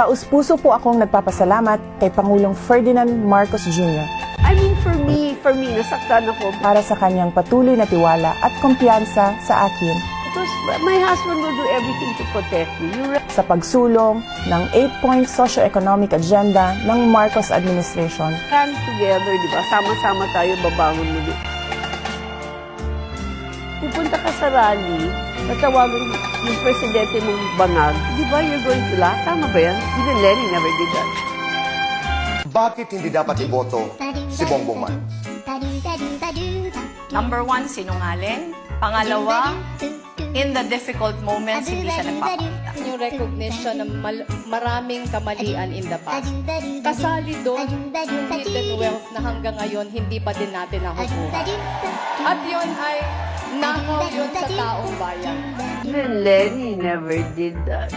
Taus-puso po akong nagpapasalamat kay Pangulong Ferdinand Marcos Jr. I mean, for me, nasaktan ako. para sa kanyang patuloy na tiwala at kumpiyansa sa akin Because my husband will do everything to protect me. sa pagsulong ng 8-point socio-economic agenda ng Marcos administration. Come together, di ba? Sama-sama tayo babangon muli. Pupunta ka sa rally, natawagan yung presidente mong bangag, di ba you're going to laugh? Tama ba yan? Even Lenny never did that. Bakit hindi dapat iboto si Bongbong Marcos? Number one, sinungaling. Pangalawa, in the difficult moments, hindi siya nagpapakita. Yung recognition ng maraming kamalian in the past. Kasali doon yung hidden wealth na hanggang ngayon hindi pa din natin nakukuha. At yun ay nakaw yun sa taong bayan. Even Lenny never did that.